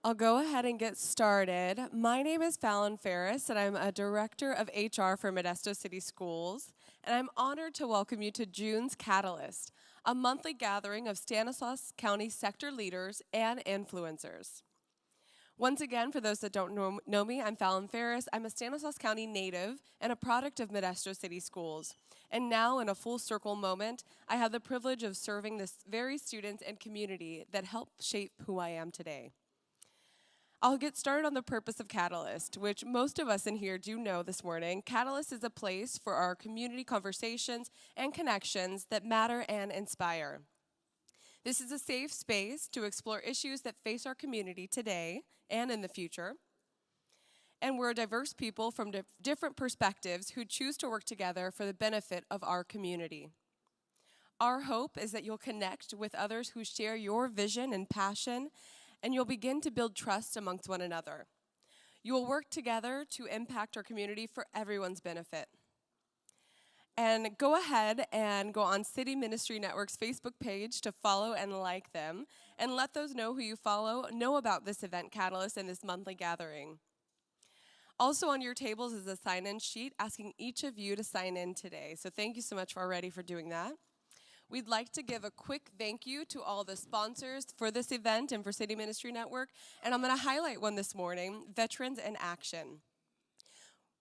I'll go ahead and get started. My name is Fallon Ferris, and I'm a director of HR for Modesto City Schools. And I'm honored to welcome you to June's Catalyst, a monthly gathering of Stanislaus County sector leaders and influencers. Once again, for those that don't know me, I'm Fallon Ferris. I'm a Stanislaus County native and a product of Modesto City Schools. And now, in a full circle moment, I have the privilege of serving the very students and community that help shape who I am today. I'll get started on the purpose of Catalyst, which most of us in here do know this morning. Catalyst is a place for our community conversations and connections that matter and inspire. This is a safe space to explore issues that face our community today and in the future. And we're a diverse people from different perspectives who choose to work together for the benefit of our community. Our hope is that you'll connect with others who share your vision and passion, and you'll begin to build trust amongst one another. You will work together to impact our community for everyone's benefit. And go ahead and go on City Ministry Network's Facebook page to follow and like them, and let those know who you follow know about this event Catalyst and this monthly gathering. Also on your tables is a sign-in sheet asking each of you to sign in today. So thank you so much already for doing that. We'd like to give a quick thank you to all the sponsors for this event and for City Ministry Network. And I'm going to highlight one this morning, Veterans in Action.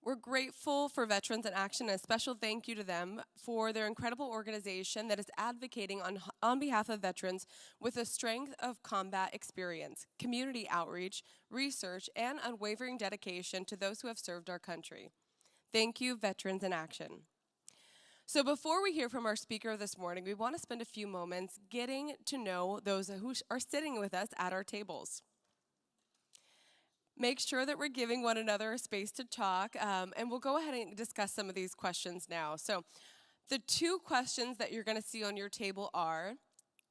We're grateful for Veterans in Action, and a special thank you to them for their incredible organization that is advocating on behalf of veterans with a strength of combat experience, community outreach, research, and unwavering dedication to those who have served our country. Thank you, Veterans in Action. So before we hear from our speaker this morning, we want to spend a few moments getting to know those who are sitting with us at our tables. Make sure that we're giving one another a space to talk, and we'll go ahead and discuss some of these questions now. So the two questions that you're going to see on your table are,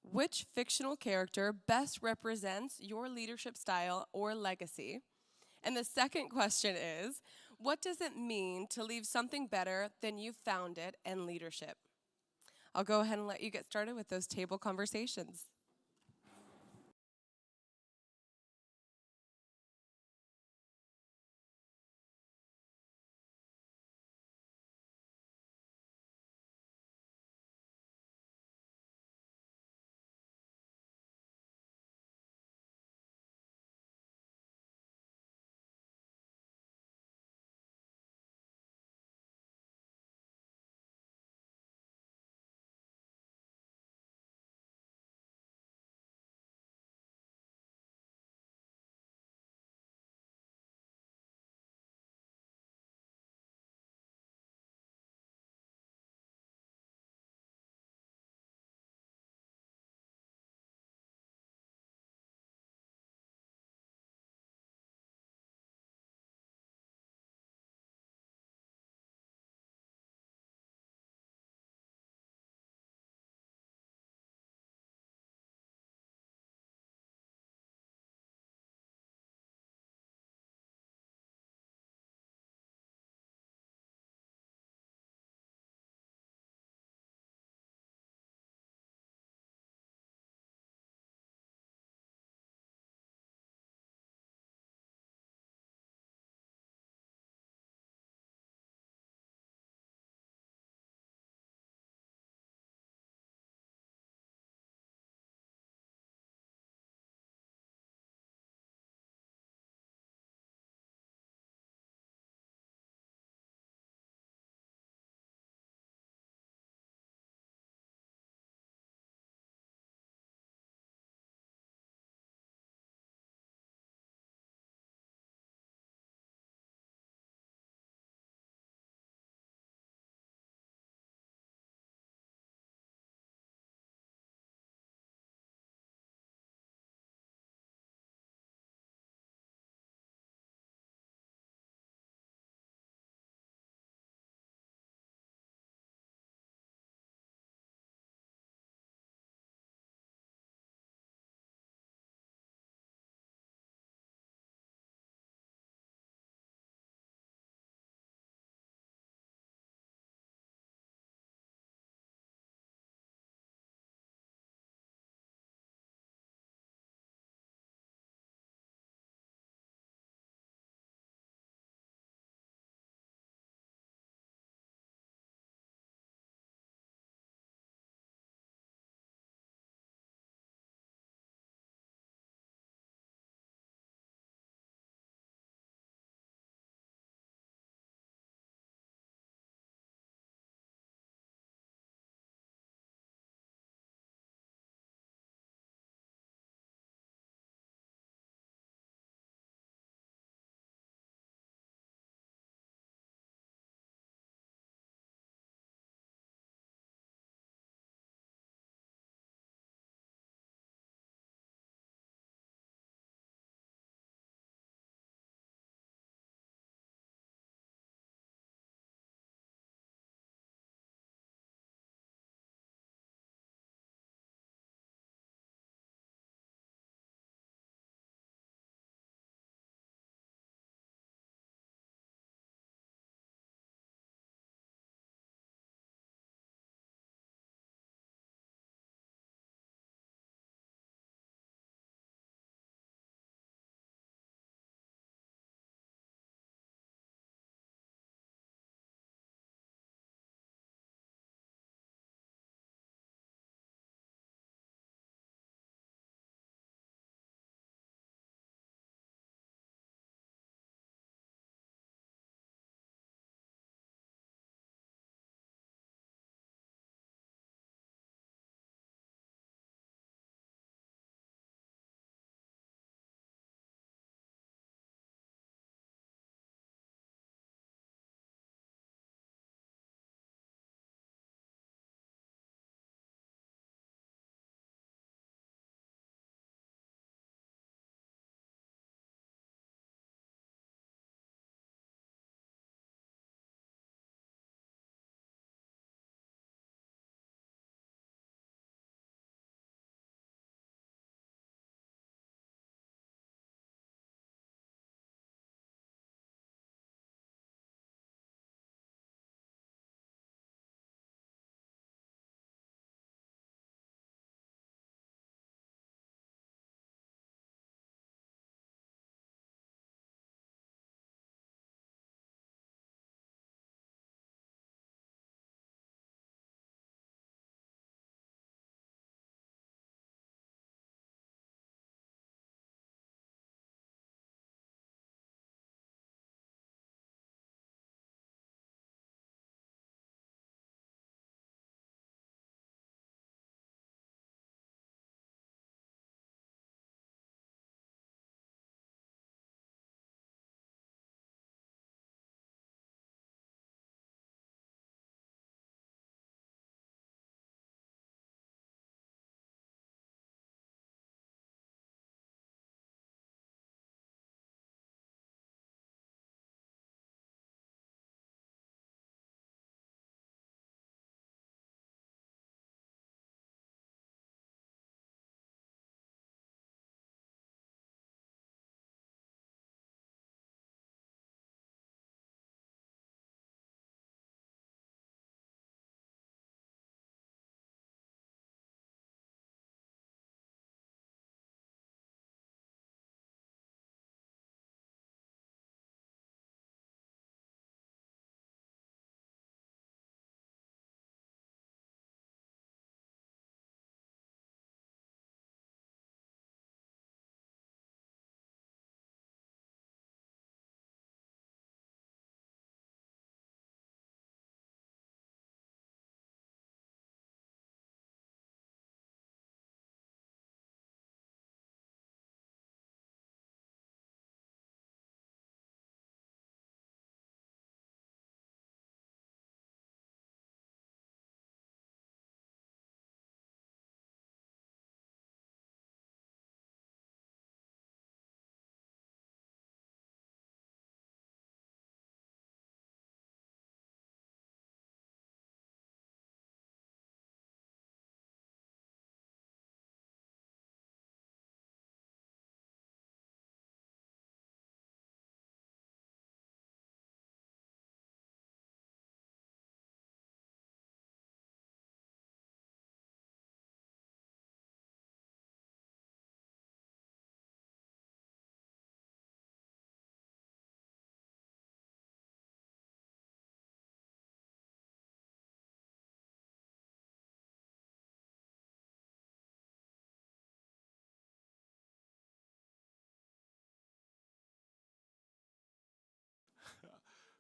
which fictional character best represents your leadership style or legacy? And the second question is, what does it mean to leave something better than you found it in leadership? I'll go ahead and let you get started with those table conversations.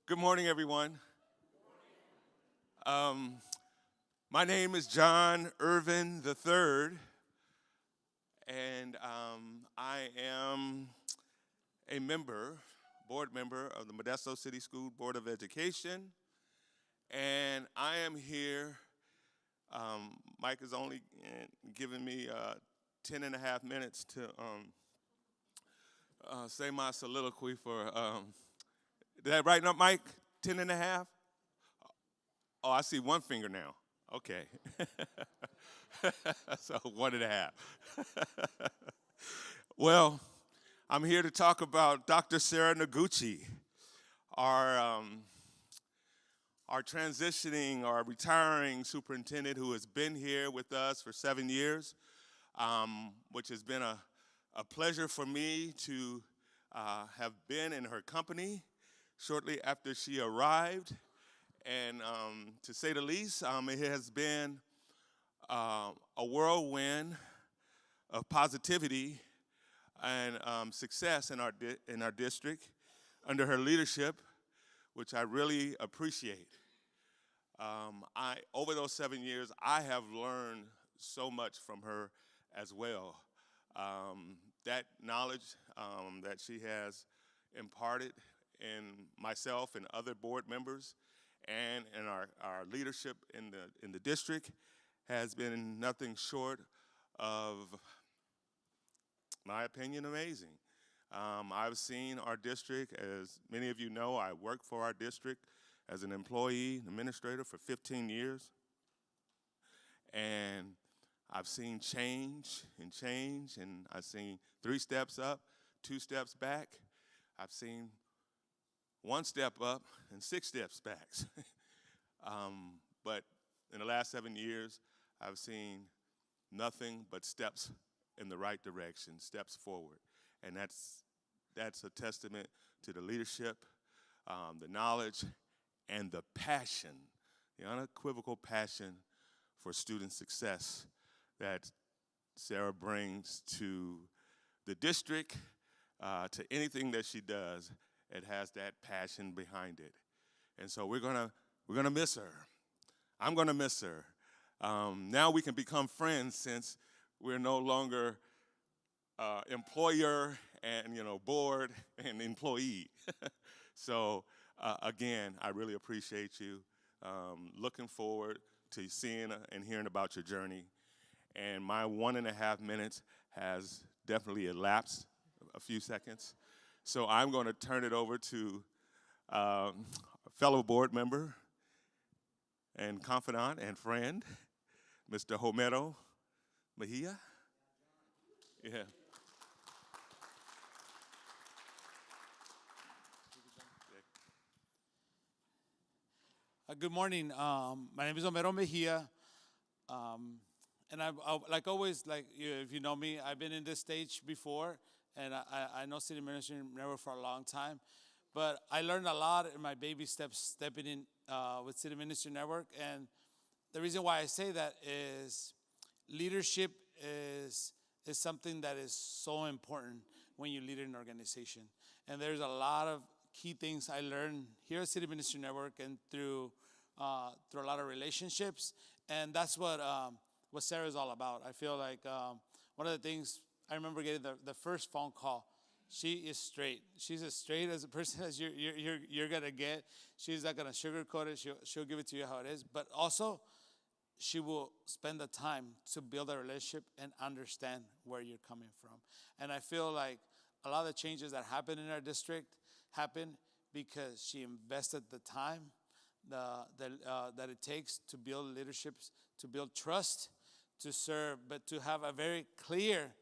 Good morning, everyone. My name is John Irvin III, and I am a board member of the Modesto City School Board of Education, and I am here. Mike has only given me 10 and a half minutes to say my soliloquy for, did I right now, Mike? 10 and a half? Oh, I see one finger now. Okay. So 1.5. Well, I'm here to talk about Dr. Sara Noguchi, our, our transitioning, our retiring superintendent who has been here with us for 7 years, which has been a pleasure for me to have been in her company shortly after she arrived. And to say the least, it has been a whirlwind of positivity and success in our district under her leadership, which I really appreciate. Over those 7 years, I have learned so much from her as well. That knowledge that she has imparted in myself and other board members and in our leadership in the district has been nothing short of, my opinion, amazing. I've seen our district, as many of you know, I worked for our district as an employee, administrator for 15 years. And I've seen change, and I've seen 3 steps up, 2 steps back. I've seen 1 step up and 6 steps back. But in the last 7 years, I've seen nothing but steps in the right direction, steps forward. And that's a testament to the leadership, the knowledge, and the passion, the unequivocal passion for student success that Sara brings to the district, to anything that she does. It has that passion behind it. And so we're gonna miss her. I'm gonna miss her. Now we can become friends since we're no longer employer and board and employee. So again, I really appreciate you. Looking forward to seeing and hearing about your journey. And my 1.5 minutes has definitely elapsed a few seconds. So I'm going to turn it over to a fellow board member and confidant and friend, Mr. Homero Mejia. Yeah. Good morning. My name is Homero Mejia. And like always, like if you know me, I've been in this stage before, and I know City Ministry Network for a long time. But I learned a lot in my baby steps stepping in with City Ministry Network. And the reason why I say that is leadership is something that is so important when you lead an organization. And there's a lot of key things I learned here at City Ministry Network and through a lot of relationships. And that's what Sara is all about. I feel like one of the things I remember getting the first phone call. She is straight. She's as straight as a person as you're gonna get. She's not gonna sugarcoat it. She'll give it to you how it is. But also, she will spend the time to build a relationship and understand where you're coming from. And I feel like a lot of the changes that happen in our district happen because she invested the time that it takes to build leaderships, to build trust, to serve, but to have a very clear.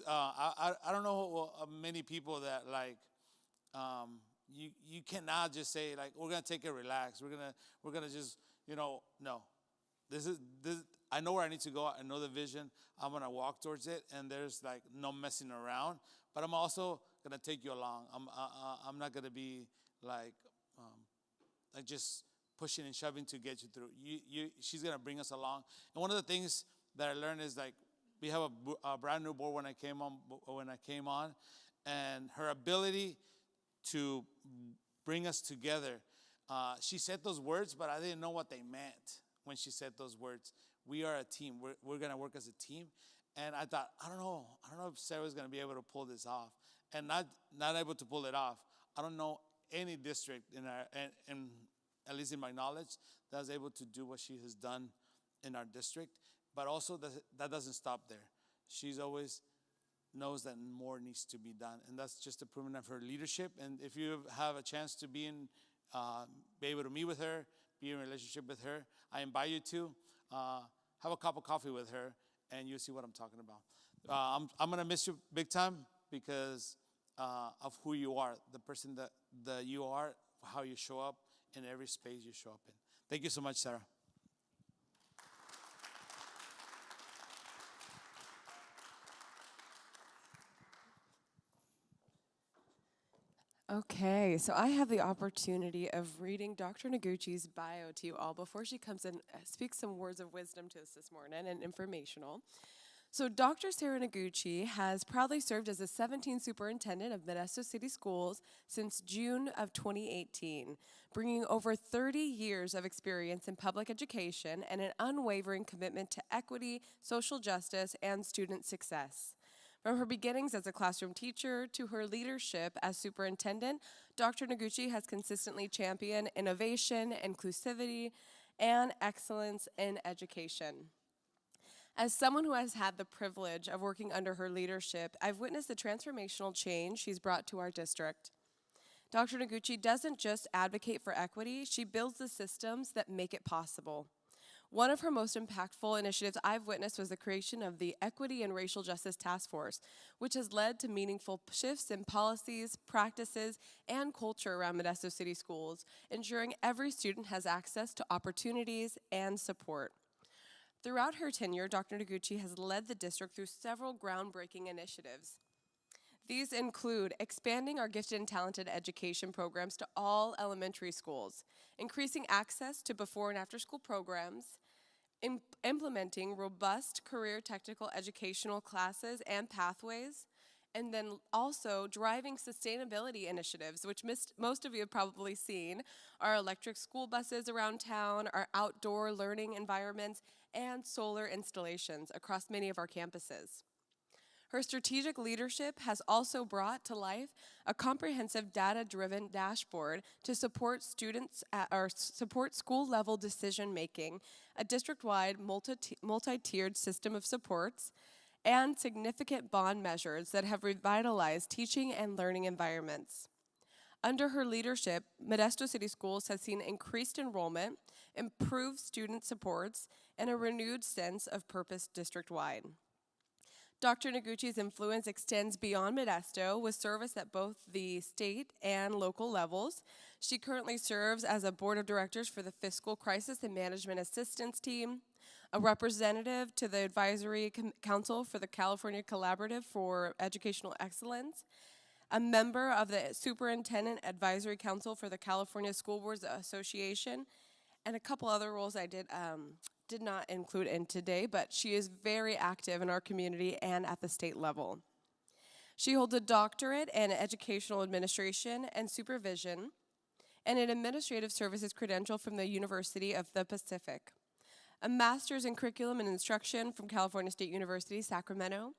I don't know many people that like you cannot just say like we're gonna take it relax. We're gonna just no. This I know where I need to go. I know the vision. I'm gonna walk towards it, and there's like no messing around. But I'm also gonna take you along. I'm not gonna be like just pushing and shoving to get you through. She's gonna bring us along. And one of the things that I learned is like we have a brand new board when I came on, and her ability to bring us together She said those words, but I didn't know what they meant when she said those words. We are a team. We're going to work as a team. And I thought, I don't know if Sarah's going to be able to pull this off. And not able to pull it off. I don't know any district in at least in my knowledge, that's able to do what she has done in our district. But also that doesn't stop there. She's always knows that more needs to be done, and that's just a proof of her leadership. And if you have a chance to be able to meet with her, be in a relationship with her, I invite you to have a cup of coffee with her, and you'll see what I'm talking about. I'm gonna miss you big time because of who you are, the person that you are, how you show up in every space you show up in. Thank you so much, Sarah. Okay, so I have the opportunity of reading Dr. Noguchi's bio to you all before she comes and speaks some words of wisdom to us this morning and informational. So Dr. Sara Noguchi has proudly served as the 17th superintendent of Modesto City Schools since June of 2018, bringing over 30 years of experience in public education and an unwavering commitment to equity, social justice, and student success. From her beginnings as a classroom teacher to her leadership as superintendent, Dr. Noguchi has consistently championed innovation, inclusivity, and excellence in education. As someone who has had the privilege of working under her leadership, I've witnessed the transformational change she's brought to our district. Dr. Noguchi doesn't just advocate for equity, she builds the systems that make it possible. One of her most impactful initiatives I've witnessed was the creation of the Equity and Racial Justice Task Force, which has led to meaningful shifts in policies, practices, and culture around Modesto City Schools, ensuring every student has access to opportunities and support. Throughout her tenure, Dr. Noguchi has led the district through several groundbreaking initiatives. These include expanding our gifted and talented education programs to all elementary schools, increasing access to before and after school programs, implementing robust career technical educational classes and pathways, and then also driving sustainability initiatives, which most of you have probably seen, our electric school buses around town, our outdoor learning environments, and solar installations across many of our campuses. Her strategic leadership has also brought to life a comprehensive data-driven dashboard to support students or support school-level decision-making, a district-wide multi-tiered system of supports, and significant bond measures that have revitalized teaching and learning environments. Under her leadership, Modesto City Schools has seen increased enrollment, improved student supports, and a renewed sense of purpose district-wide. Dr. Noguchi's influence extends beyond Modesto with service at both the state and local levels. She currently serves as a board of directors for the Fiscal Crisis and Management Assistance Team, a representative to the Advisory Council for the California Collaborative for Educational Excellence, a member of the Superintendent Advisory Council for the California School Boards Association, and a couple other roles I did not include in today, but she is very active in our community and at the state level. She holds a doctorate in educational administration and supervision and an administrative services credential from the University of the Pacific, a master's in curriculum and instruction from California State University, Sacramento,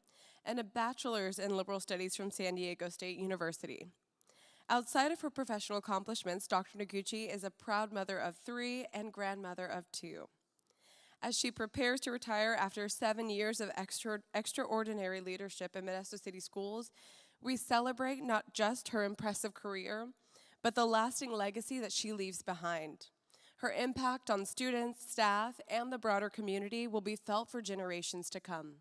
and a bachelor's in liberal studies from San Diego State University. Outside of her professional accomplishments, Dr. Noguchi is a proud mother of 3 and grandmother of 2. As she prepares to retire after 7 years of extraordinary leadership in Modesto City Schools, we celebrate not just her impressive career, but the lasting legacy that she leaves behind. Her impact on students, staff, and the broader community will be felt for generations to come.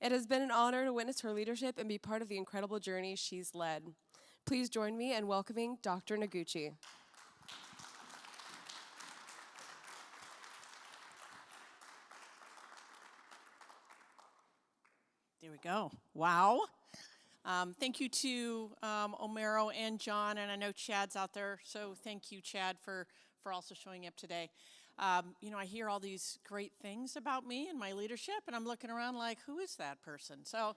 It has been an honor to witness her leadership and be part of the incredible journey she's led. Please join me in welcoming Dr. Noguchi. There we go. Wow. Thank you to Omero and John, and I know Chad's out there, so thank you, Chad, for also showing up today. I hear all these great things about me and my leadership, and I'm looking around like, who is that person? So,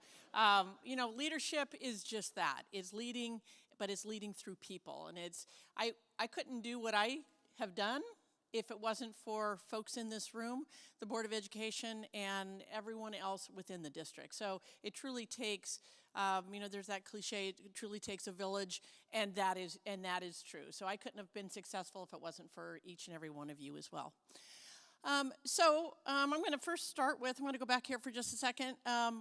leadership is just that, is leading but it's leading through people. And I couldn't do what I have done if it wasn't for folks in this room, the Board of Education, and everyone else within the district. So it truly takes, there's that cliche, it truly takes a village, and that is true. So I couldn't have been successful if it wasn't for each and every one of you as well. I'm going to first start with, I'm going to go back here for just a second.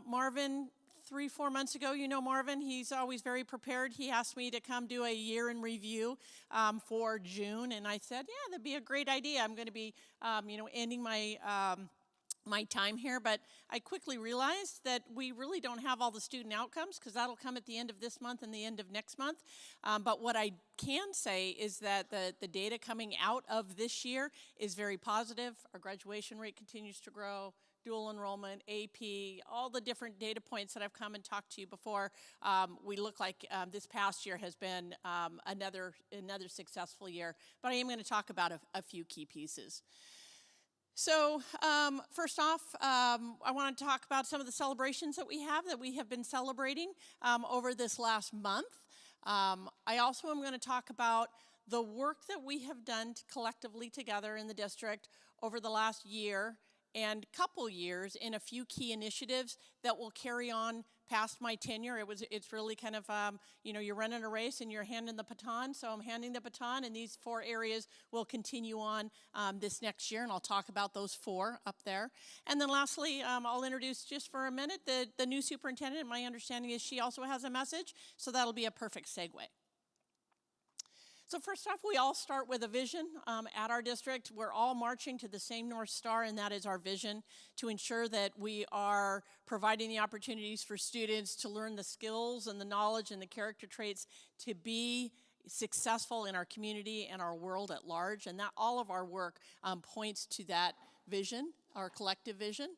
Marvin, 3-4 months ago, you know Marvin, he's always very prepared. He asked me to come do a year in review for June, and I said, yeah, that'd be a great idea. I'm going to be, ending my time here, but I quickly realized that we really don't have all the student outcomes because that'll come at the end of this month and the end of next month. But what I can say is that the data coming out of this year is very positive. Our graduation rate continues to grow. Dual enrollment, AP, all the different data points that I've come and talked to you before, we look like this past year has been another successful year. But I am going to talk about a few key pieces. So first off, I want to talk about some of the celebrations that we have been celebrating over this last month. I also am going to talk about the work that we have done collectively together in the district over the last year and couple years in a few key initiatives that will carry on past my tenure. It's really kind of, you're running a race and you're handing the baton, so I'm handing the baton, and these 4 areas will continue on this next year, and I'll talk about those 4 up there. And then lastly, I'll introduce just for a minute the new superintendent. My understanding is she also has a message, so that'll be a perfect segue. So first off, we all start with a vision at our district. We're all marching to the same North Star, and that is our vision to ensure that we are providing the opportunities for students to learn the skills and the knowledge and the character traits to be successful in our community and our world at large. And that all of our work points to that vision, our collective vision.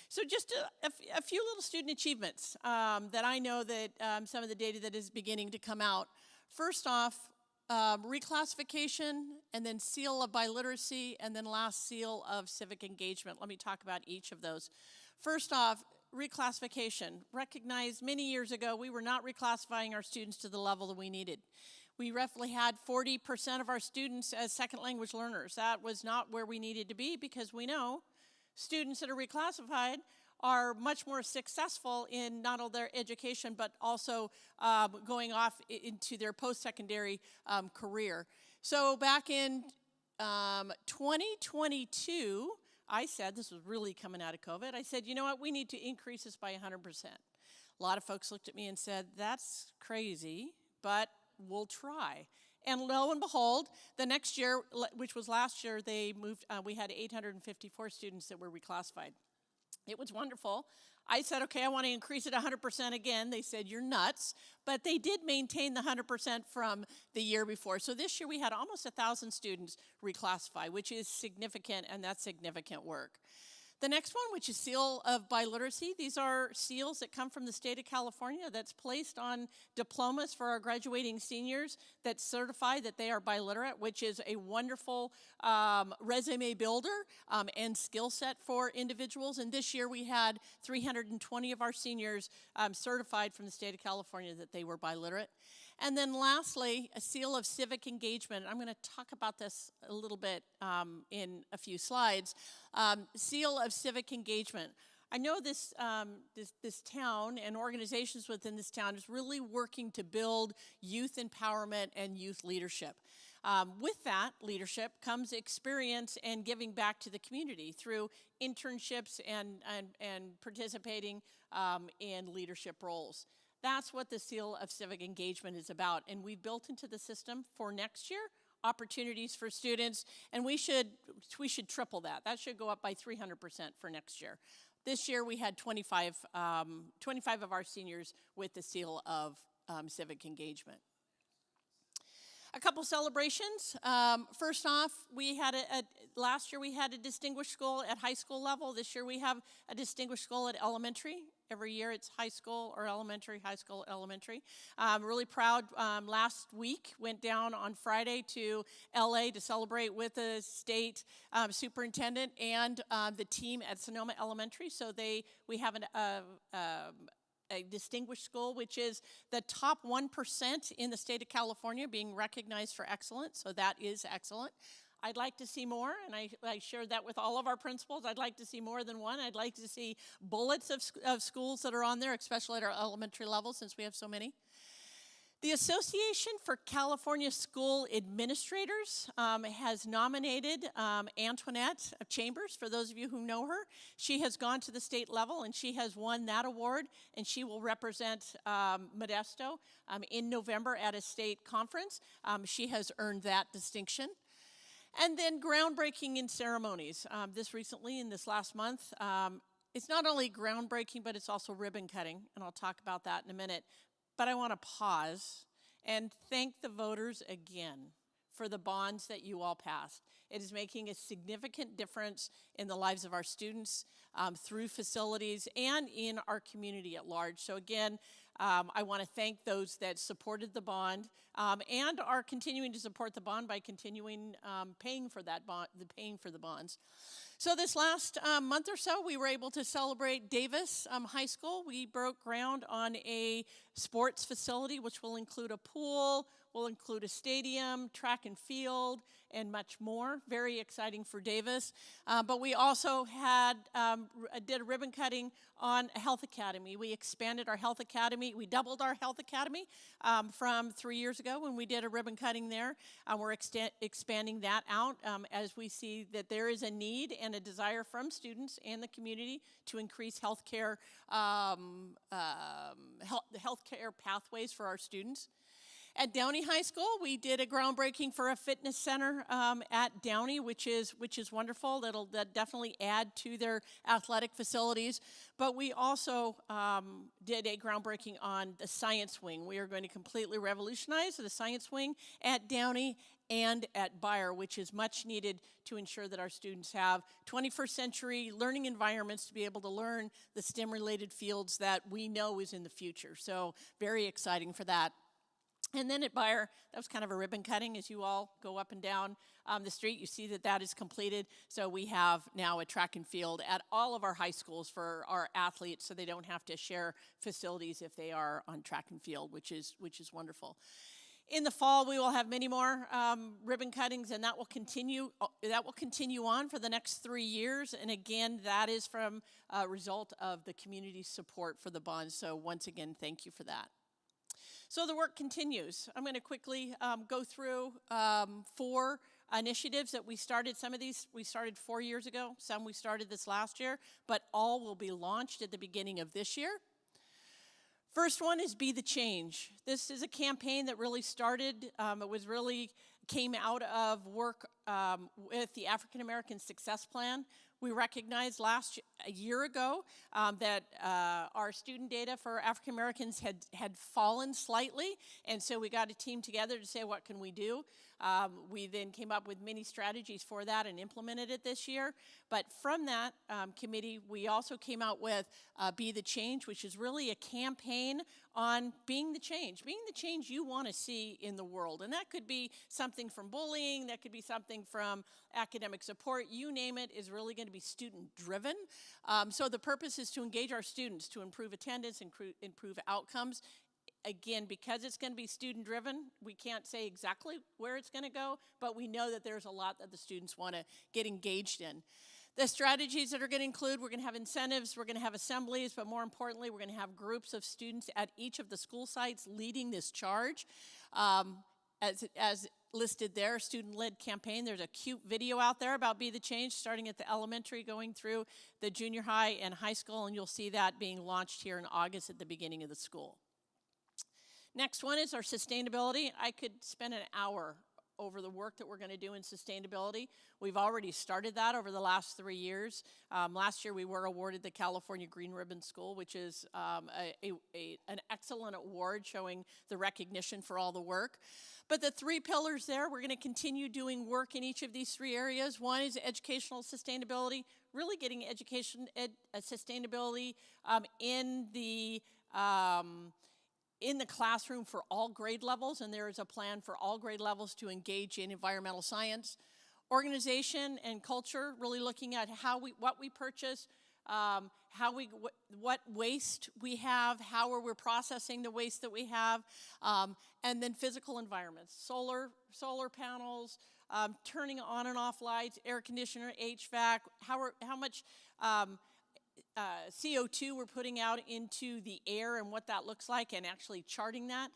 So just a few little student achievements that I know that some of the data that is beginning to come out. First off, reclassification, and then seal of biliteracy, and then last seal of civic engagement. Let me talk about each of those. First off, reclassification. Recognized many years ago we were not reclassifying our students to the level that we needed. We roughly had 40% of our students as second language learners. That was not where we needed to be because we know students that are reclassified are much more successful in not only their education, but also going off into their post-secondary career. So back in 2022, I said, this was really coming out of COVID, I said, you know what, we need to increase this by 100%. A lot of folks looked at me and said, that's crazy, but we'll try. And lo and behold, the next year, which was last year, they moved, we had 854 students that were reclassified. It was wonderful. I said, okay, I want to increase it 100% again. They said, you're nuts. But they did maintain the 100% from the year before. So this year we had almost 1,000 students reclassify, which is significant, and that's significant work. The next one, which is seal of biliteracy. These are seals that come from the state of California that's placed on diplomas for our graduating seniors that certify that they are biliterate, which is a wonderful resume builder and skill set for individuals. And this year we had 320 of our seniors certified from the state of California that they were biliterate. And then lastly, a seal of civic engagement. I'm going to talk about this a little bit in a few slides. Seal of civic engagement. I know this town and organizations within this town is really working to build youth empowerment and youth leadership. With that leadership comes experience and giving back to the community through internships and participating in leadership roles. That's what the seal of civic engagement is about. And we built into the system for next year opportunities for students, and we should triple that. That should go up by 300% for next year. This year we had 25 of our seniors with the seal of civic engagement. A couple celebrations. First off, we had last year we had a distinguished school at high school level. This year we have a distinguished school at elementary. Every year it's high school or elementary, high school, elementary. I'm really proud. Last week went down on Friday to LA to celebrate with the state superintendent and the team at Sonoma Elementary. So we have a distinguished school, which is the top 1% in the state of California being recognized for excellence, so that is excellent. I'd like to see more, and I shared that with all of our principals. I'd like to see more than one. I'd like to see bullets of schools that are on there, especially at our elementary level, since we have so many. The Association for California School Administrators has nominated Antoinette Chambers, for those of you who know her. She has gone to the state level, and she has won that award, and she will represent Modesto in November at a state conference. She has earned that distinction. And then groundbreaking in ceremonies. In this last month, it's not only groundbreaking, but it's also ribbon cutting, and I'll talk about that in a minute. But I want to pause and thank the voters again for the bonds that you all passed. It is making a significant difference in the lives of our students through facilities and in our community at large. So again, I want to thank those that supported the bond and are continuing to support the bond by continuing paying for that bond, paying for the bonds. So this last month or so, we were able to celebrate Davis High School. We broke ground on a sports facility, which will include a pool, will include a stadium, track and field, and much more. Very exciting for Davis. But we also did a ribbon cutting on a health academy. We expanded our health academy. We doubled our health academy from 3 years ago when we did a ribbon cutting there. We're expanding that out as we see that there is a need and a desire from students and the community to increase healthcare pathways for our students. At Downey High School, we did a groundbreaking for a fitness center at Downey, which is wonderful. That'll definitely add to their athletic facilities. But we also did a groundbreaking on the science wing. We are going to completely revolutionize the science wing at Downey and at Bayer, which is much needed to ensure that our students have 21st century learning environments to be able to learn the STEM-related fields that we know is in the future. So very exciting for that. And then at Bayer, that was kind of a ribbon cutting. As you all go up and down the street, you see that is completed. So we have now a track and field at all of our high schools for our athletes, so they don't have to share facilities if they are on track and field, which is wonderful. In the fall, we will have many more ribbon cuttings, and that will continue. That will continue on for the next 3 years. And again, that is from a result of the community support for the bonds. So once again, thank you for that. So the work continues. I'm going to quickly go through 4 initiatives that we started. Some of these we started 4 years ago. Some we started this last year, but all will be launched at the beginning of this year. First one is Be the Change. This is a campaign that really started, came out of work with the African American Success Plan. We recognized a year ago that our student data for African Americans had fallen slightly, and so we got a team together to say, what can we do? We then came up with many strategies for that and implemented it this year. But from that committee, we also came out with Be the Change, which is really a campaign on being the change you want to see in the world. And that could be something from bullying, that could be something from academic support, you name it, is really going to be student driven. So the purpose is to engage our students to improve attendance, improve outcomes. Again, because it's going to be student driven, we can't say exactly where it's going to go, but we know that there's a lot that the students want to get engaged in. The strategies that are going to include, we're going to have incentives, we're going to have assemblies, but more importantly, we're going to have groups of students at each of the school sites leading this charge. As listed there, student-led campaign. There's a cute video out there about Be the Change, starting at the elementary, going through the junior high and high school, and you'll see that being launched here in August at the beginning of the school. Next one is our sustainability. I could spend an hour over the work that we're going to do in sustainability. We've already started that over the last 3 years. Last year we were awarded the California Green Ribbon School, which is an excellent award showing the recognition for all the work. But the 3 pillars there, we're going to continue doing work in each of these 3 areas. One is educational sustainability, really getting education sustainability in the classroom for all grade levels, and there is a plan for all grade levels to engage in environmental science. Organization and culture, really looking at what we purchase, what waste we have, how we're processing the waste that we have, and then physical environments, solar panels, turning on and off lights, air conditioner, HVAC, how much CO2 we're putting out into the air and what that looks like, and actually charting that.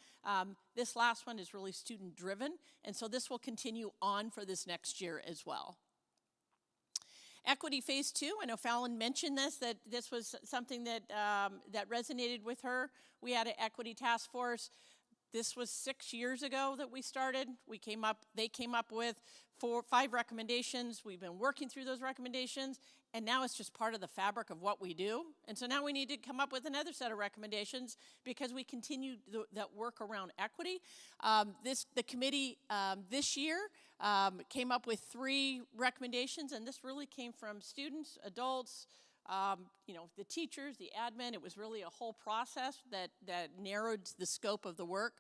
This last one is really student driven, and so this will continue on for this next year as well. Equity Phase 2, I know Fallon mentioned that this was something that resonated with her. We had an equity task force. This was 6 years ago that we started. They came up with 5 recommendations. We've been working through those recommendations, and now it's just part of the fabric of what we do. And so now we need to come up with another set of recommendations because we continue that work around equity. The committee this year came up with 3 recommendations, and this really came from students, adults, the teachers, the admin. It was really a whole process that narrowed the scope of the work.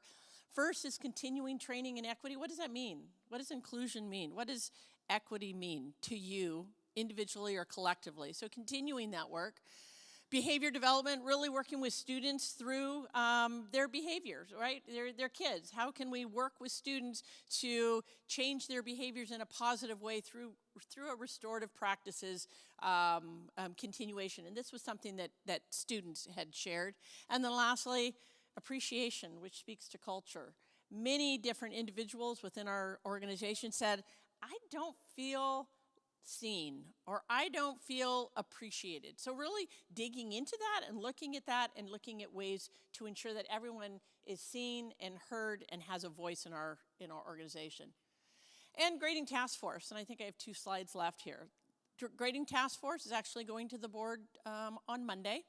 First is continuing training in equity. What does that mean? What does inclusion mean? What does equity mean to you individually or collectively? So continuing that work. Behavior development, really working with students through their behaviors, right? They're kids. How can we work with students to change their behaviors in a positive way through a restorative practices continuation? And this was something that students had shared. And then lastly, appreciation, which speaks to culture. Many different individuals within our organization said, I don't feel seen, or I don't feel appreciated. So really digging into that and looking at ways to ensure that everyone is seen and heard and has a voice in our organization. And grading task force, and I think I have 2 slides left here. Grading task force is actually going to the board on Monday.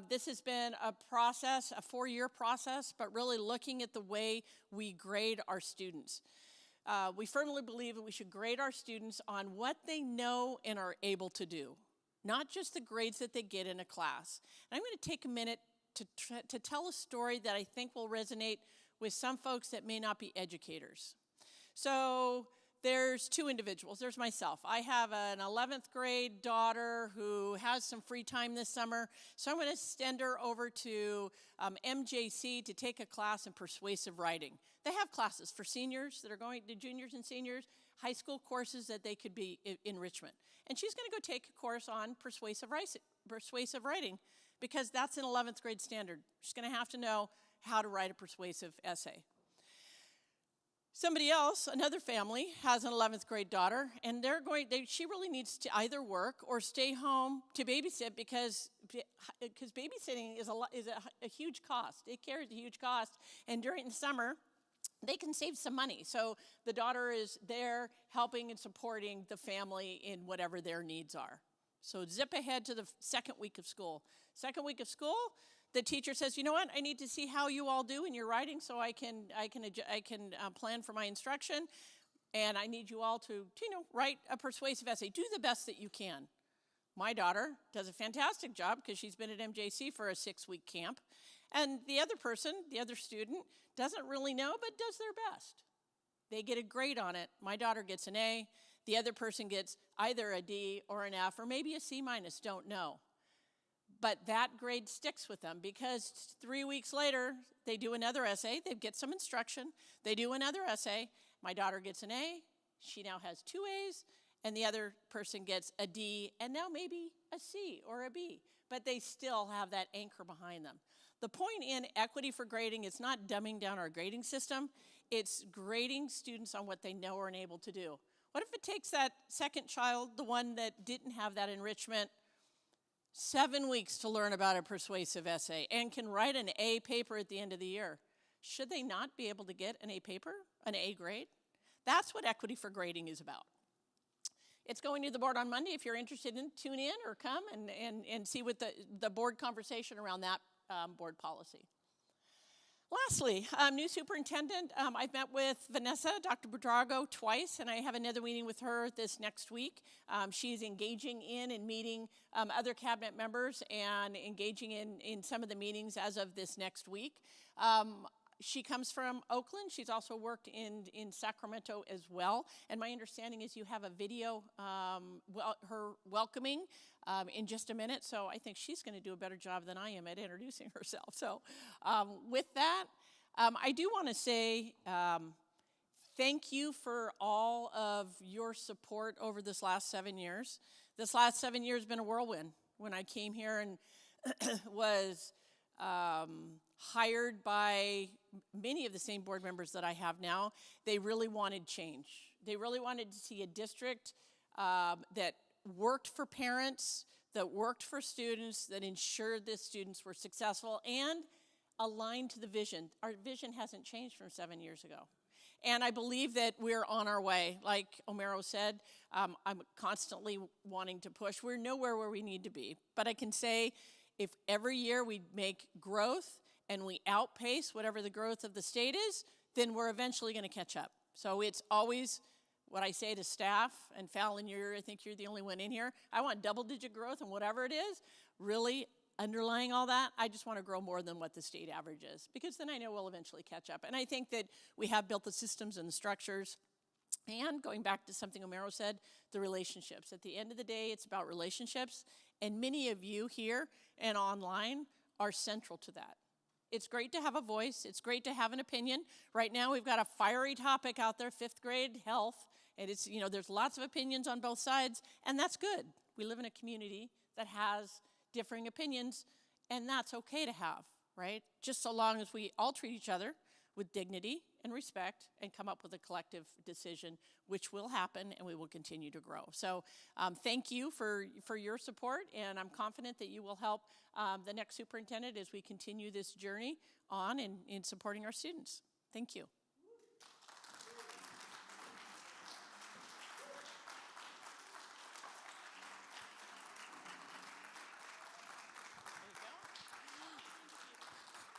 This has been a process, a 4-year process, but really looking at the way we grade our students. We firmly believe that we should grade our students on what they know and are able to do, not just the grades that they get in a class. And I'm going to take a minute to tell a story that I think will resonate with some folks that may not be educators. So there's 2 individuals. There's myself. I have an 11th grade daughter who has some free time this summer, so I'm going to send her over to MJC to take a class in persuasive writing. They have classes for seniors that are going to juniors and seniors, high school courses that they could be enrichment. And she's going to go take a course on persuasive writing because that's an 11th grade standard. She's going to have to know how to write a persuasive essay. Somebody else, another family, has an 11th grade daughter, and she really needs to either work or stay home to babysit because babysitting is a huge cost. It carries a huge cost, and during the summer, they can save some money. So the daughter is there helping and supporting the family in whatever their needs are. So zip ahead to the second week of school. Second week of school, the teacher says, you know what, I need to see how you all do in your writing so I can plan for my instruction, and I need you all to write a persuasive essay. Do the best that you can. My daughter does a fantastic job because she's been at MJC for a 6-week camp, and the other student, doesn't really know but does their best. They get a grade on it. My daughter gets an A. The other person gets either a D or an F or maybe a C-, don't know. But that grade sticks with them because 3 weeks later, they do another essay. They get some instruction. They do another essay. My daughter gets an A. She now has 2 A's. And the other person gets a D and now maybe a C or a B. But they still have that anchor behind them. The point in equity for grading is not dumbing down our grading system. It's grading students on what they know are able to do. What if it takes that second child, the one that didn't have that enrichment, 7 weeks to learn about a persuasive essay and can write an A paper at the end of the year? Should they not be able to get an A paper, an A grade? That's what equity for grading is about. It's going to the board on Monday. If you're interested tune in or come and see what the board conversation around that board policy. Lastly, new superintendent. I've met with Vanessa, Dr. Budrago, twice, and I have another meeting with her this next week. She's engaging in and meeting other cabinet members and engaging in some of the meetings as of this next week. She comes from Oakland. She's also worked in Sacramento as well. And my understanding is you have a video, her welcoming in just a minute. So I think she's going to do a better job than I am at introducing herself. So with that, I do want to say thank you for all of your support over this last 7 years. This last 7 years has been a whirlwind. When I came here and was hired by many of the same board members that I have now, they really wanted change. They really wanted to see a district that worked for parents, that worked for students, that ensured that students were successful and aligned to the vision. Our vision hasn't changed from 7 years ago. And I believe that we're on our way. Like Omero said, I'm constantly wanting to push. We're nowhere where we need to be. But I can say if every year we make growth and we outpace whatever the growth of the state is, then we're eventually going to catch up. So it's always what I say to staff, and Fallon, I think you're the only one in here. I want double-digit growth and whatever it is. Really underlying all that, I just want to grow more than what the state average is, because then I know we'll eventually catch up. And I think that we have built the systems and the structures. And going back to something Omero said, the relationships. At the end of the day, it's about relationships. And many of you here and online are central to that. It's great to have a voice. It's great to have an opinion. Right now, we've got a fiery topic out there, 5th grade health. And it's, there's lots of opinions on both sides, and that's good. We live in a community that has differing opinions, and that's okay to have, right? Just so long as we all treat each other with dignity and respect and come up with a collective decision, which will happen, and we will continue to grow. So thank you for your support, and I'm confident that you will help the next superintendent as we continue this journey on in supporting our students. Thank you.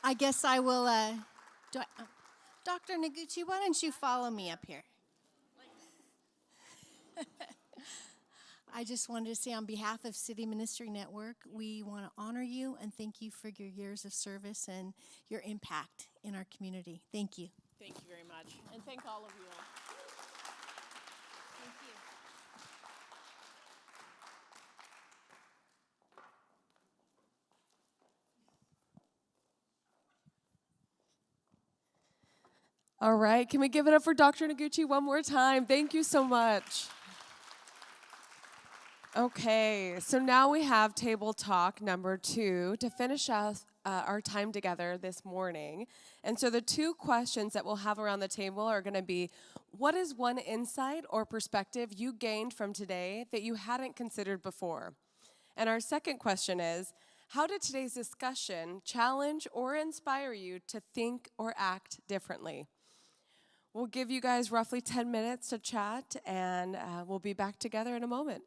I guess I will, Dr. Noguchi, why don't you follow me up here? I just wanted to say on behalf of City Ministry Network, we want to honor you and thank you for your years of service and your impact in our community. Thank you. Thank you very much. And thank all of you all. Thank you. All right, can we give it up for Dr. Noguchi one more time? Thank you so much. Okay, so now we have table talk number 2 to finish off our time together this morning. And so the 2 questions that we'll have around the table are going to be, what is one insight or perspective you gained from today that you hadn't considered before? And our second question is, how did today's discussion challenge or inspire you to think or act differently? We'll give you guys roughly 10 minutes to chat, and we'll be back together in a moment.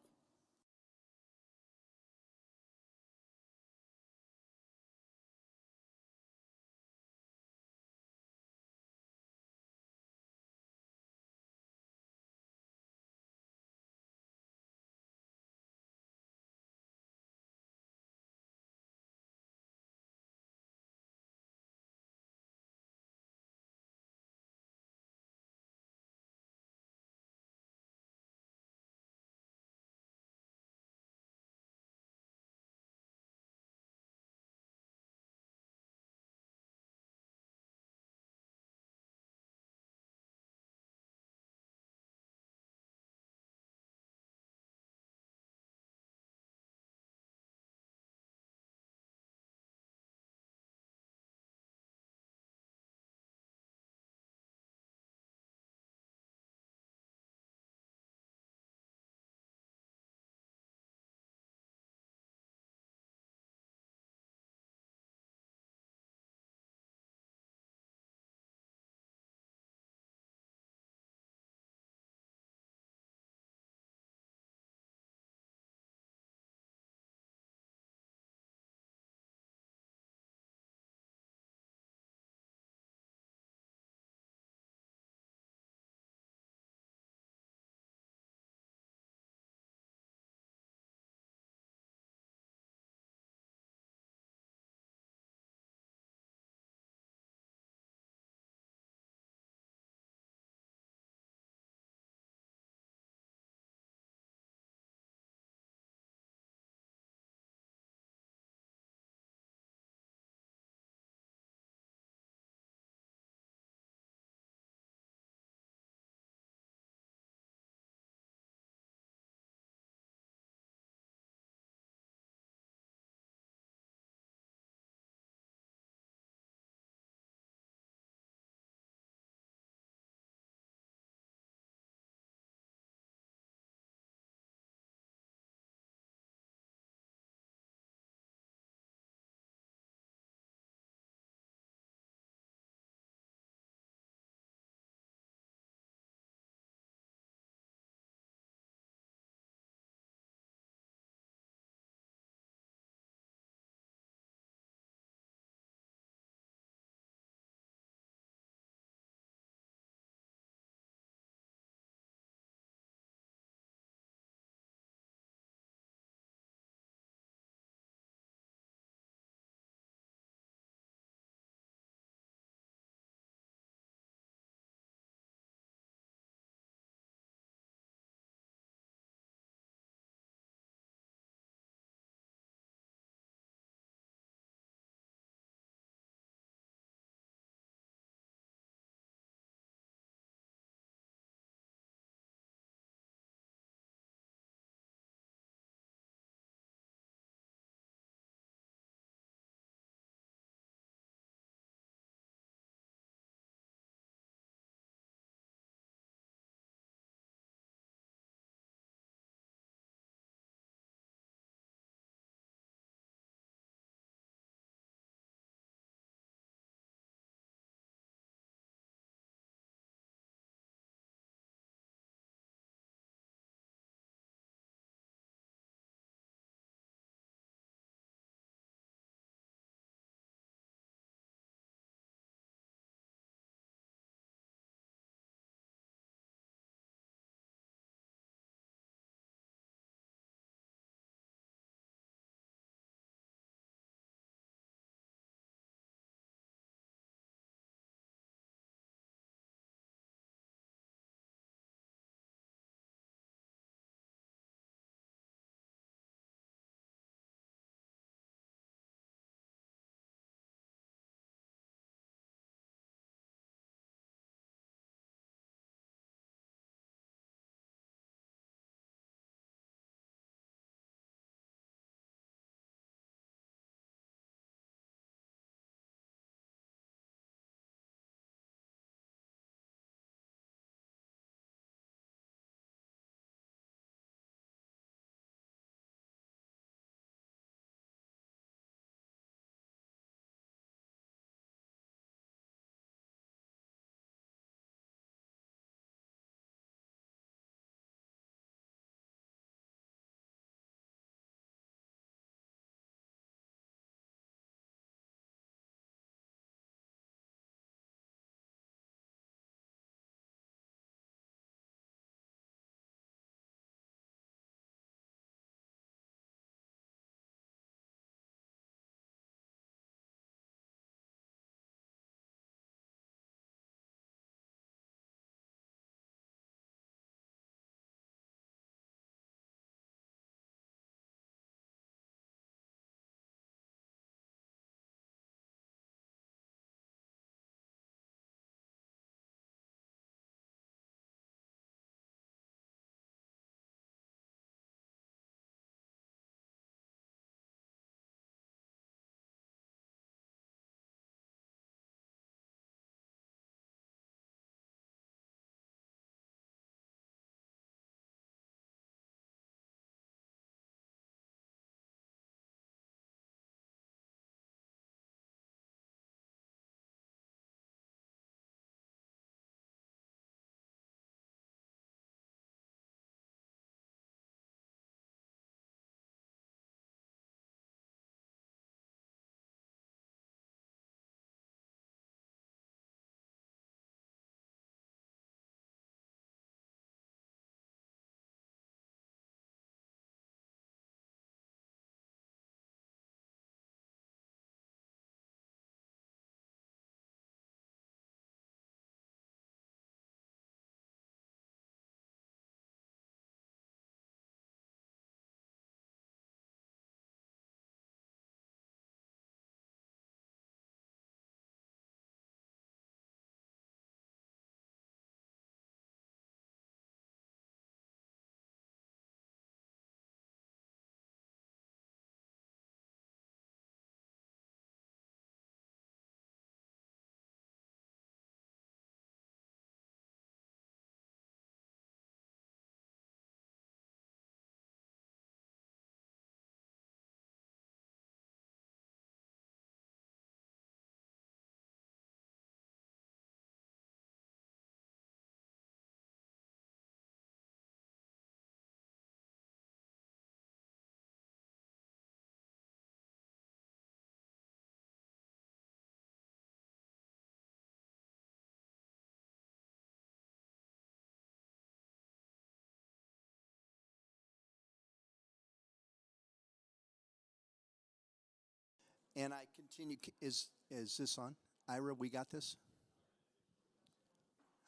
And I continue, is this on? Ira, we got this?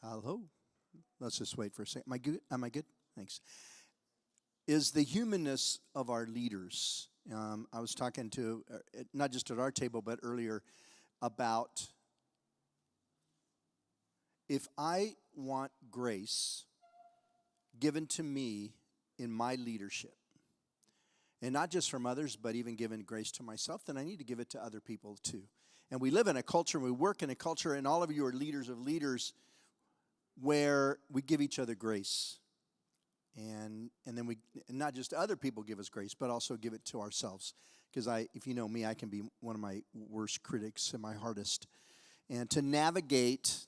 Hello? Let's just wait for a second. Am I good? Am I good? Thanks. Is the humanness of our leaders. I was talking to, not just at our table, but earlier about if I want grace given to me in my leadership, and not just from others, but even given grace to myself, then I need to give it to other people too. And we live in a culture, and we work in a culture, and all of you are leaders of leaders, where we give each other grace. And then we, not just other people give us grace, but also give it to ourselves. Because if you know me, I can be one of my worst critics and my hardest. And to navigate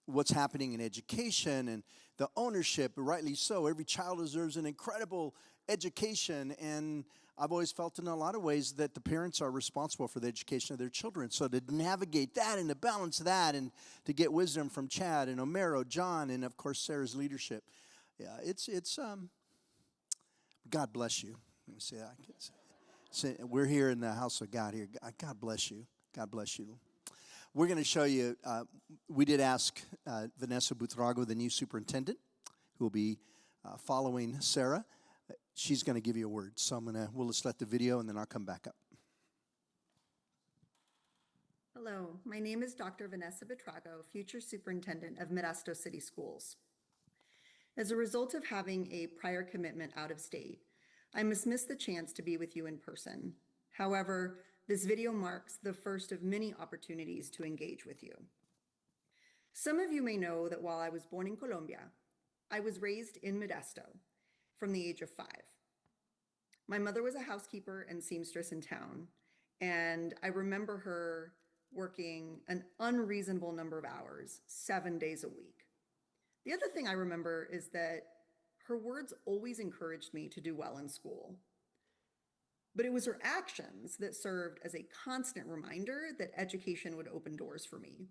what's happening in education and the ownership, rightly so, every child deserves an incredible education. And I've always felt in a lot of ways that the parents are responsible for the education of their children. So to navigate that and to balance that and to get wisdom from Chad and Homero, John, and of course Sarah's leadership. Yeah, it's God bless you. Let me say that. We're here in the house of God here. God bless you. God bless you. We're going to show you, we did ask Vanessa Butrago, the new superintendent, who will be following Sarah. She's going to give you a word. So we'll just let the video and then I'll come back up. Hello, my name is Dr. Vanessa Butrago, future superintendent of Modesto City Schools. As a result of having a prior commitment out of state, I must miss the chance to be with you in person. However, this video marks the first of many opportunities to engage with you. Some of you may know that while I was born in Colombia, I was raised in Modesto from the age of 5. My mother was a housekeeper and seamstress in town, and I remember her working an unreasonable number of hours, 7 days a week. The other thing I remember is that her words always encouraged me to do well in school. But it was her actions that served as a constant reminder that education would open doors for me.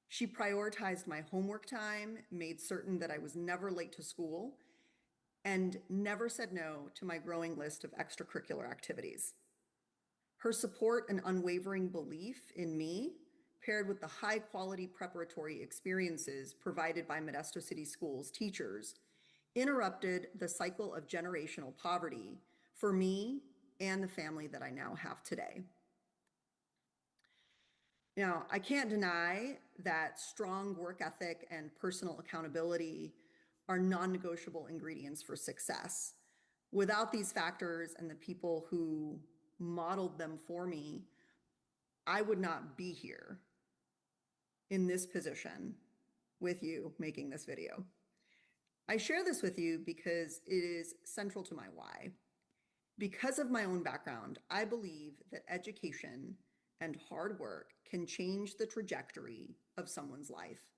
She prioritized my homework time, made certain that I was never late to school, and never said no to my growing list of extracurricular activities. Her support and unwavering belief in me, paired with the high-quality preparatory experiences provided by Modesto City Schools teachers, interrupted the cycle of generational poverty for me and the family that I now have today. Now, I can't deny that strong work ethic and personal accountability are non-negotiable ingredients for success. Without these factors and the people who modeled them for me, I would not be here in this position with you making this video. I share this with you because it is central to my why. Because of my own background, I believe that education and hard work can change the trajectory of someone's life.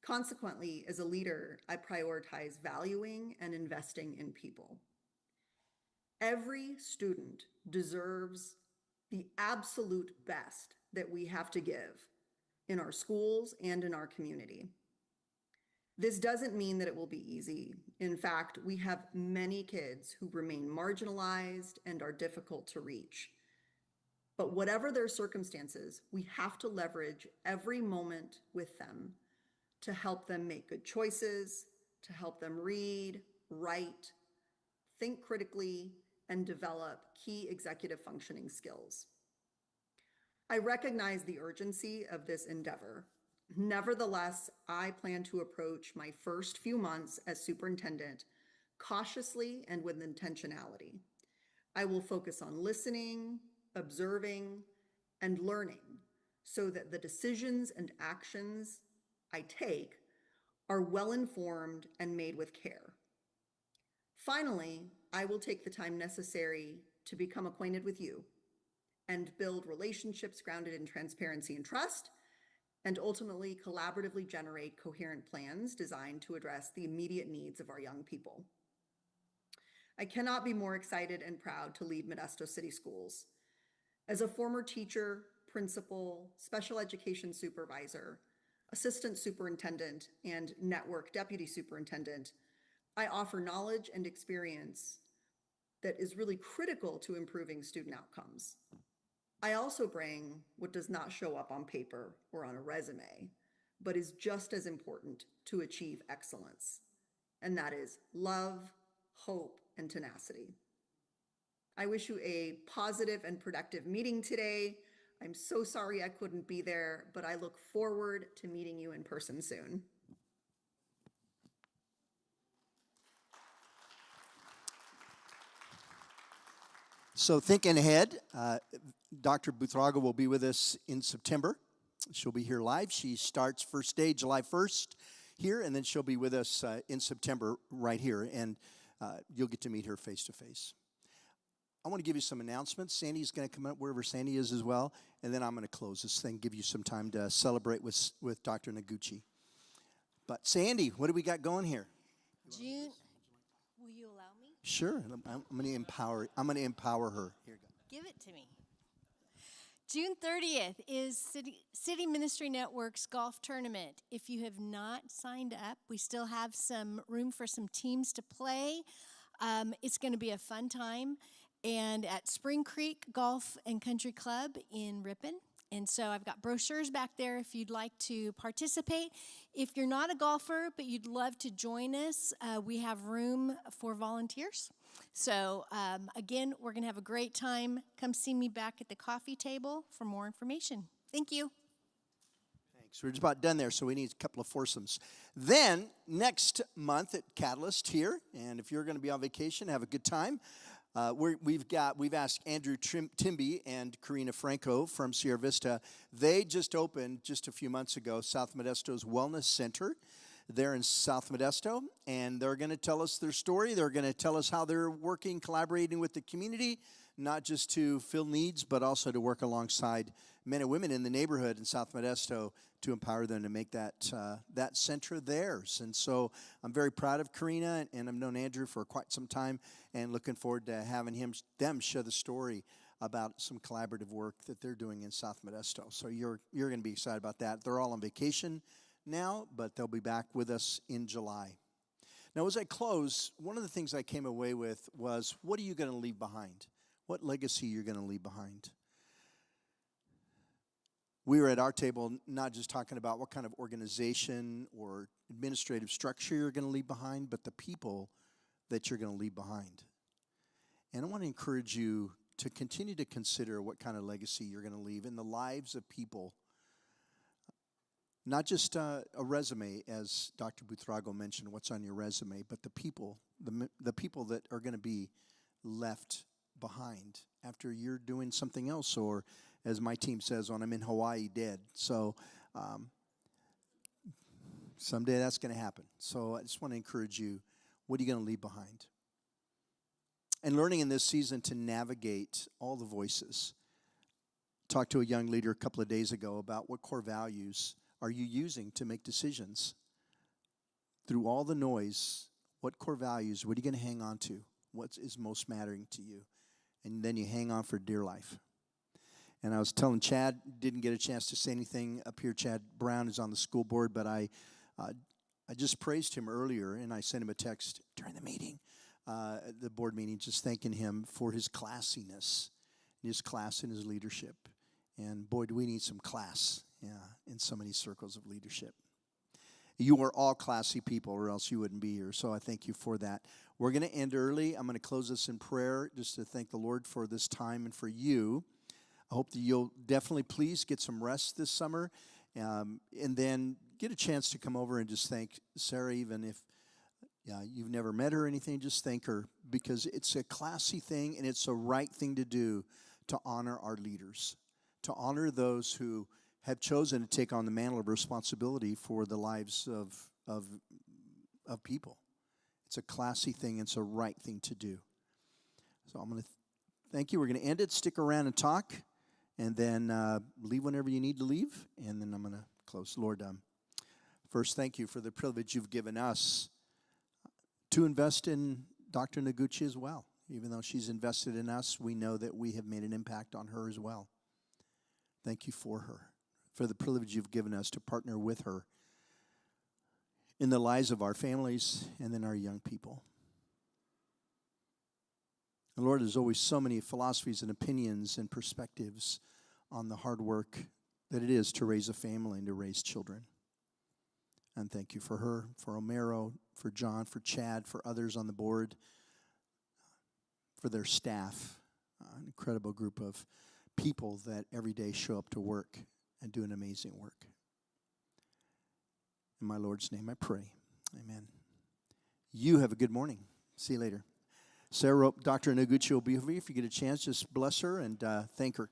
Consequently, as a leader, I prioritize valuing and investing in people. Every student deserves the absolute best that we have to give in our schools and in our community. This doesn't mean that it will be easy. In fact, we have many kids who remain marginalized and are difficult to reach. But whatever their circumstances, we have to leverage every moment with them to help them make good choices, to help them read, write, think critically, and develop key executive functioning skills. I recognize the urgency of this endeavor. Nevertheless, I plan to approach my first few months as superintendent cautiously and with intentionality. I will focus on listening, observing, and learning so that the decisions and actions I take are well-informed and made with care. Finally, I will take the time necessary to become acquainted with you and build relationships grounded in transparency and trust, and ultimately collaboratively generate coherent plans designed to address the immediate needs of our young people. I cannot be more excited and proud to lead Modesto City Schools. As a former teacher, principal, special education supervisor, assistant superintendent, and network deputy superintendent, I offer knowledge and experience that is really critical to improving student outcomes. I also bring what does not show up on paper or on a resume, but is just as important to achieve excellence, and that is love, hope, and tenacity. I wish you a positive and productive meeting today. I'm so sorry I couldn't be there, but I look forward to meeting you in person soon. So thinking ahead, Dr. Buthraga will be with us in September. She'll be here live. She starts first day July 1st here, and then she'll be with us in September right here, and you'll get to meet her face to face. I want to give you some announcements. Sandy's going to come up wherever Sandy is as well, and then I'm going to close this thing, give you some time to celebrate with Dr. Noguchi. But Sandy, what do we got going here? June, will you allow me? Sure. I'm going to empower. I'm going to empower her. Here you go. Give it to me. June 30th is City Ministry Network's golf tournament. If you have not signed up, we still have some room for some teams to play. It's going to be a fun time. And at Spring Creek Golf and Country Club in Ripon. And so I've got brochures back there if you'd like to participate. If you're not a golfer, but you'd love to join us, we have room for volunteers. So again, we're going to have a great time. Come see me back at the coffee table for more information. Thank you. Thanks. We're just about done there, so we need a couple of foursomes. Then, next month at Catalyst here, and if you're going to be on vacation, have a good time. We've asked Andrew Timby and Karina Franco from Sierra Vista. They just opened just a few months ago South Modesto's Wellness Center. They're in South Modesto, and they're going to tell us their story. They're going to tell us how they're working, collaborating with the community, not just to fill needs, but also to work alongside men and women in the neighborhood in South Modesto to empower them to make that center theirs. And so I'm very proud of Karina, and I've known Andrew for quite some time, and looking forward to having them share the story about some collaborative work that they're doing in South Modesto. So you're going to be excited about that. They're all on vacation now, but they'll be back with us in July. Now, as I close, one of the things I came away with was, what are you going to leave behind? What legacy you're going to leave behind? We were at our table not just talking about what kind of organization or administrative structure you're going to leave behind, but the people that you're going to leave behind. And I want to encourage you to continue to consider what kind of legacy you're going to leave in the lives of people. Not just a resume, as Dr. Buthrago mentioned, what's on your resume, but the people that are going to be left behind after you're doing something else, or as my team says, when I'm in Hawaii, dead. So someday that's going to happen. So I just want to encourage you, what are you going to leave behind? And learning in this season to navigate all the voices. Talked to a young leader a couple of days ago about what core values are you using to make decisions? Through all the noise, what core values, what are you going to hang on to? What is most mattering to you? And then you hang on for dear life. And I was telling Chad, didn't get a chance to say anything up here. Chad Brown is on the school board, but I just praised him earlier, and I sent him a text during the meeting, the board meeting, just thanking him for his classiness, his class and his leadership. And boy, do we need some class in so many circles of leadership. You are all classy people, or else you wouldn't be here. So I thank you for that. We're going to end early. I'm going to close this in prayer just to thank the Lord for this time and for you. I hope that you'll definitely please get some rest this summer, and then get a chance to come over and just thank Sarah, even if you've never met her or anything, just thank her, because it's a classy thing and it's a right thing to do to honor our leaders, to honor those who have chosen to take on the mantle of responsibility for the lives of people. It's a classy thing. It's a right thing to do. So I'm going to thank you. We're going to end it. Stick around and talk, and then leave whenever you need to leave, and then I'm going to close. Lord, first, thank you for the privilege you've given us to invest in Dr. Noguchi as well. Even though she's invested in us, we know that we have made an impact on her as well. Thank you for her, for the privilege you've given us to partner with her in the lives of our families and then our young people. And Lord, there's always so many philosophies and opinions and perspectives on the hard work that it is to raise a family and to raise children. And thank you for her, for Omero, for John, for Chad, for others on the board, for their staff, an incredible group of people that every day show up to work and do an amazing work. In my Lord's name I pray. Amen. You have a good morning. See you later. Dr. Noguchi will be with you. If you get a chance, just bless her and thank her.